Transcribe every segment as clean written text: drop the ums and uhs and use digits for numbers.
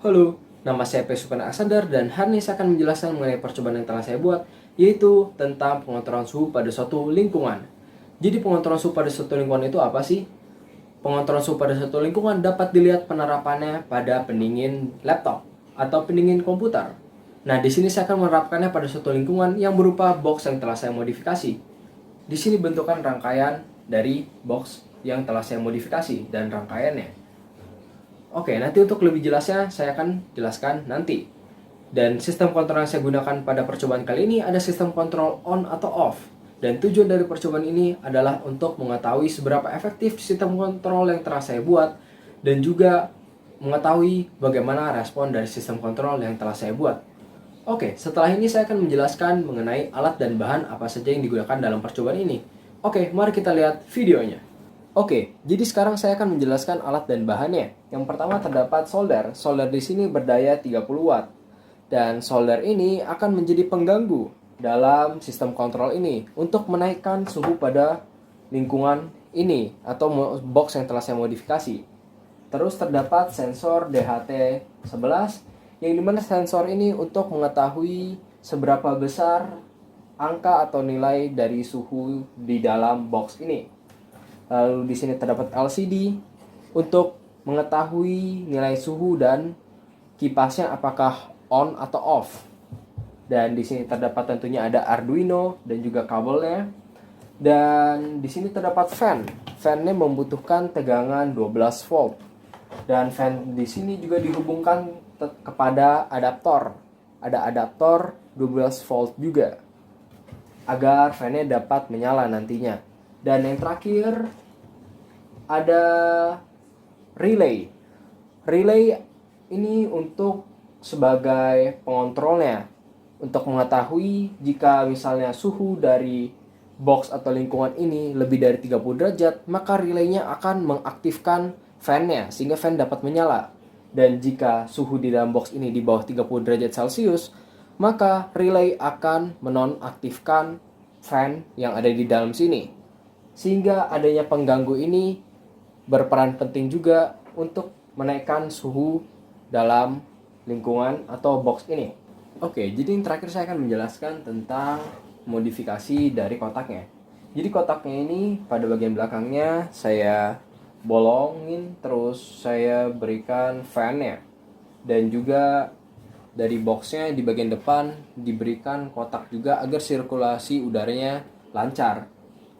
Halo, nama saya Pesukana Asandar dan hari ini saya akan menjelaskan mengenai percobaan yang telah saya buat, yaitu tentang pengontrolan suhu pada suatu lingkungan. Jadi pengontrolan suhu pada suatu lingkungan itu apa sih? Pengontrolan suhu pada suatu lingkungan dapat dilihat penerapannya pada pendingin laptop atau pendingin komputer. Nah, di sini saya akan menerapkannya pada suatu lingkungan yang berupa box yang telah saya modifikasi. Di sini bentukan rangkaian dari box yang telah saya modifikasi dan rangkaiannya. Oke, nanti untuk lebih jelasnya saya akan jelaskan nanti. Dan sistem kontrol yang saya gunakan pada percobaan kali ini ada sistem kontrol on atau off. Dan tujuan dari percobaan ini adalah untuk mengetahui seberapa efektif sistem kontrol yang telah saya buat dan juga mengetahui bagaimana respon dari sistem kontrol yang telah saya buat. Oke, setelah ini saya akan menjelaskan mengenai alat dan bahan apa saja yang digunakan dalam percobaan ini. Oke, mari kita lihat videonya. Oke, jadi sekarang saya akan menjelaskan alat dan bahannya. Yang pertama terdapat solder. Solder di sini berdaya 30 watt. Dan solder ini akan menjadi pengganggu dalam sistem kontrol ini untuk menaikkan suhu pada lingkungan ini atau box yang telah saya modifikasi. Terus terdapat sensor DHT11 yang dimana sensor ini untuk mengetahui seberapa besar angka atau nilai dari suhu di dalam box ini. Lalu di sini terdapat LCD untuk mengetahui nilai suhu dan kipasnya apakah on atau off. Dan di sini terdapat tentunya ada Arduino dan juga kabelnya. Dan di sini terdapat fan. Fan-nya membutuhkan tegangan 12 volt. Dan fan di sini juga dihubungkan kepada adaptor. Ada adaptor 12 volt juga agar fan-nya dapat menyala nantinya. Dan yang terakhir ada relay. Relay ini untuk sebagai pengontrolnya untuk mengetahui jika misalnya suhu dari box atau lingkungan ini lebih dari 30 derajat, maka relaynya akan mengaktifkan fan-nya sehingga fan dapat menyala. Dan jika suhu di dalam box ini di bawah 30 derajat Celcius, maka relay akan menonaktifkan fan yang ada di dalam sini. Sehingga adanya pengganggu ini berperan penting juga untuk menaikkan suhu dalam lingkungan atau box ini. Oke, jadi yang terakhir saya akan menjelaskan tentang modifikasi dari kotaknya. Jadi kotaknya ini pada bagian belakangnya saya bolongin, terus saya berikan fan-nya. Dan juga dari boxnya di bagian depan diberikan kotak juga agar sirkulasi udaranya lancar.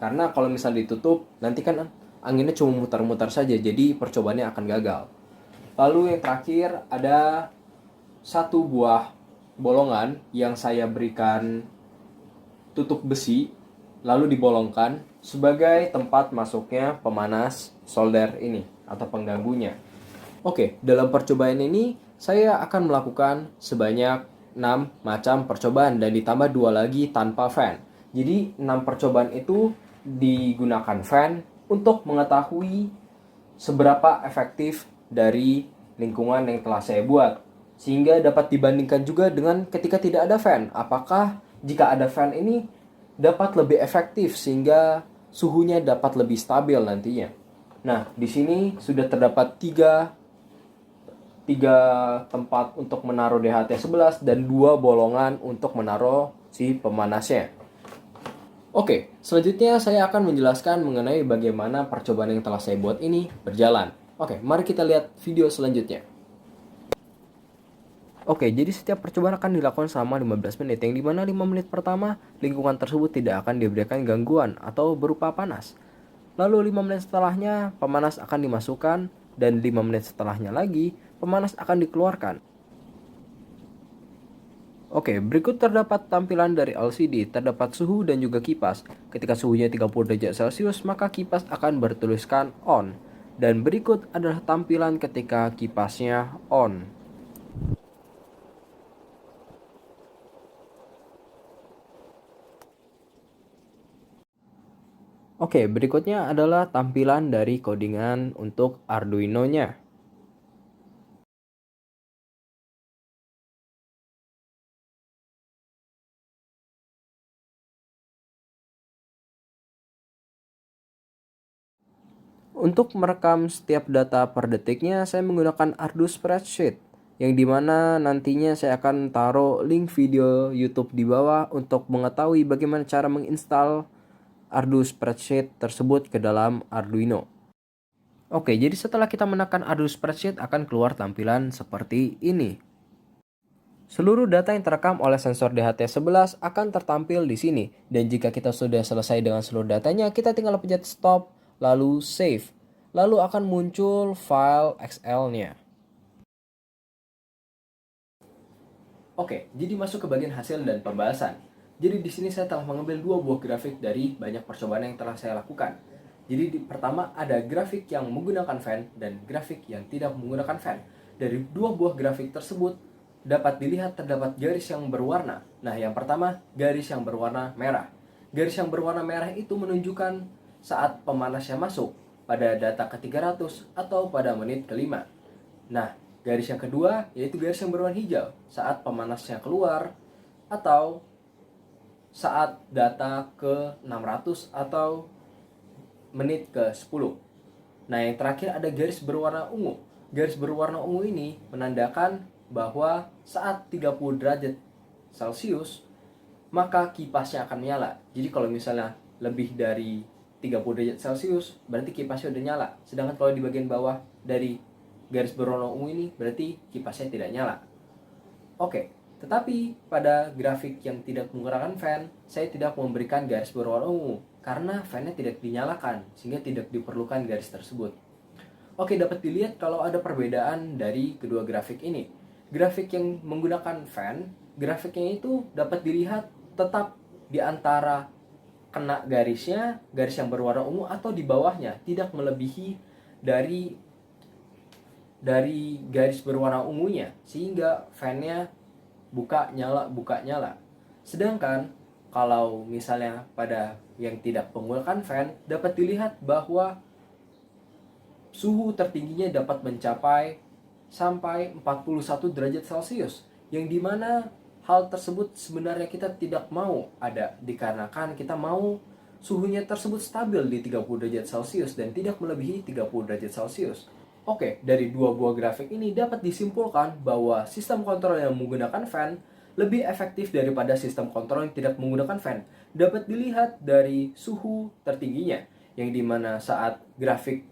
Karena kalau misal ditutup, nanti kan anginnya cuma mutar-mutar saja, jadi percobaannya akan gagal. Lalu yang terakhir ada satu buah bolongan yang saya berikan tutup besi, lalu dibolongkan sebagai tempat masuknya pemanas solder ini atau pengganggunya. Oke, dalam percobaan ini saya akan melakukan sebanyak 6 macam percobaan dan ditambah 2 lagi tanpa fan. Jadi 6 percobaan itu digunakan fan untuk mengetahui seberapa efektif dari lingkungan yang telah saya buat. Sehingga dapat dibandingkan juga dengan ketika tidak ada fan. Apakah jika ada fan ini dapat lebih efektif sehingga suhunya dapat lebih stabil nantinya. Nah, di sini sudah terdapat tiga tempat untuk menaruh DHT11 dan 2 bolongan untuk menaruh si pemanasnya. Oke, selanjutnya saya akan menjelaskan mengenai bagaimana percobaan yang telah saya buat ini berjalan. Oke, mari kita lihat video selanjutnya. Oke, jadi setiap percobaan akan dilakukan selama 15 menit, yang dimana 5 menit pertama lingkungan tersebut tidak akan diberikan gangguan atau berupa panas. Lalu 5 menit setelahnya pemanas akan dimasukkan dan 5 menit setelahnya lagi pemanas akan dikeluarkan. Oke, berikut terdapat tampilan dari LCD, terdapat suhu dan juga kipas. Ketika suhunya 30 derajat Celcius, maka kipas akan bertuliskan on. Dan berikut adalah tampilan ketika kipasnya on. Oke, berikutnya adalah tampilan dari codingan untuk Arduino-nya. Untuk merekam setiap data per detiknya, saya menggunakan Arduino Spreadsheet, yang dimana nantinya saya akan taruh link video YouTube di bawah untuk mengetahui bagaimana cara menginstal Arduino Spreadsheet tersebut ke dalam Arduino. Oke, jadi setelah kita menekan Arduino Spreadsheet akan keluar tampilan seperti ini. Seluruh data yang terekam oleh sensor DHT11 akan tertampil di sini. Dan jika kita sudah selesai dengan seluruh datanya, kita tinggal pencet stop, lalu save. Lalu akan muncul file Excel-nya. Oke, jadi masuk ke bagian hasil dan pembahasan. Jadi di sini saya telah mengambil 2 buah grafik dari banyak percobaan yang telah saya lakukan. Jadi pertama ada grafik yang menggunakan fan dan grafik yang tidak menggunakan fan. Dari 2 buah grafik tersebut dapat dilihat terdapat garis yang berwarna. Nah, yang pertama garis yang berwarna merah. Garis yang berwarna merah itu menunjukkan saat pemanasnya masuk pada data ke-300 atau pada menit ke-5. Nah, garis yang kedua yaitu garis yang berwarna hijau saat pemanasnya keluar atau saat data ke-600 atau menit ke-10. Nah, yang terakhir ada garis berwarna ungu. Garis berwarna ungu ini menandakan bahwa saat 30 derajat Celcius maka kipasnya akan menyala. Jadi kalau misalnya lebih dari 30 derajat Celcius berarti kipasnya udah nyala. Sedangkan kalau di bagian bawah dari garis berwarna ungu ini berarti kipasnya tidak nyala. Oke, tetapi pada grafik yang tidak menggunakan fan, saya tidak memberikan garis berwarna ungu karena fan-nya tidak dinyalakan sehingga tidak diperlukan garis tersebut. Oke, dapat dilihat kalau ada perbedaan dari kedua grafik ini. Grafik yang menggunakan fan, grafiknya itu dapat dilihat tetap di antara kena garisnya, garis yang berwarna ungu atau di bawahnya, tidak melebihi dari garis berwarna ungunya sehingga fan-nya buka nyala. Sedangkan kalau misalnya pada yang tidak menggunakan fan dapat dilihat bahwa suhu tertingginya dapat mencapai sampai 41 derajat Celcius, yang dimana hal tersebut sebenarnya kita tidak mau ada dikarenakan kita mau suhunya tersebut stabil di 30 derajat Celcius dan tidak melebihi 30 derajat Celcius. Oke, dari 2 buah grafik ini dapat disimpulkan bahwa sistem kontrol yang menggunakan fan lebih efektif daripada sistem kontrol yang tidak menggunakan fan. Dapat dilihat dari suhu tertingginya, yang dimana saat grafik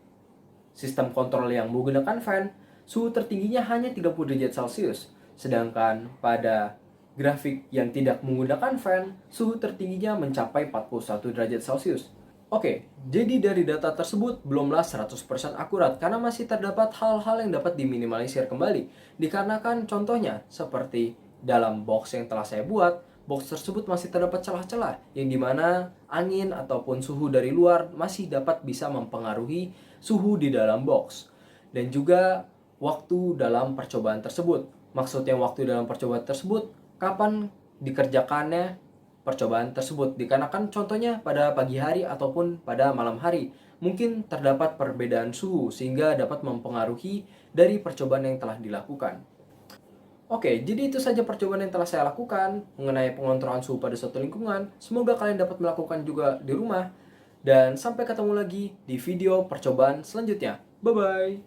sistem kontrol yang menggunakan fan suhu tertingginya hanya 30 derajat Celcius. Sedangkan pada grafik yang tidak menggunakan fan, suhu tertingginya mencapai 41 derajat Celcius. Oke, jadi dari data tersebut belumlah 100% akurat karena masih terdapat hal-hal yang dapat diminimalisir kembali. Dikarenakan contohnya seperti dalam box yang telah saya buat, box tersebut masih terdapat celah-celah yang dimana angin ataupun suhu dari luar masih dapat bisa mempengaruhi suhu di dalam box. Dan juga waktu dalam percobaan tersebut. Maksudnya waktu dalam percobaan tersebut, kapan dikerjakannya percobaan tersebut. Dikarenakan contohnya pada pagi hari ataupun pada malam hari. Mungkin terdapat perbedaan suhu sehingga dapat mempengaruhi dari percobaan yang telah dilakukan. Oke, jadi itu saja percobaan yang telah saya lakukan mengenai pengontrolan suhu pada suatu lingkungan. Semoga kalian dapat melakukan juga di rumah. Dan sampai ketemu lagi di video percobaan selanjutnya. Bye-bye!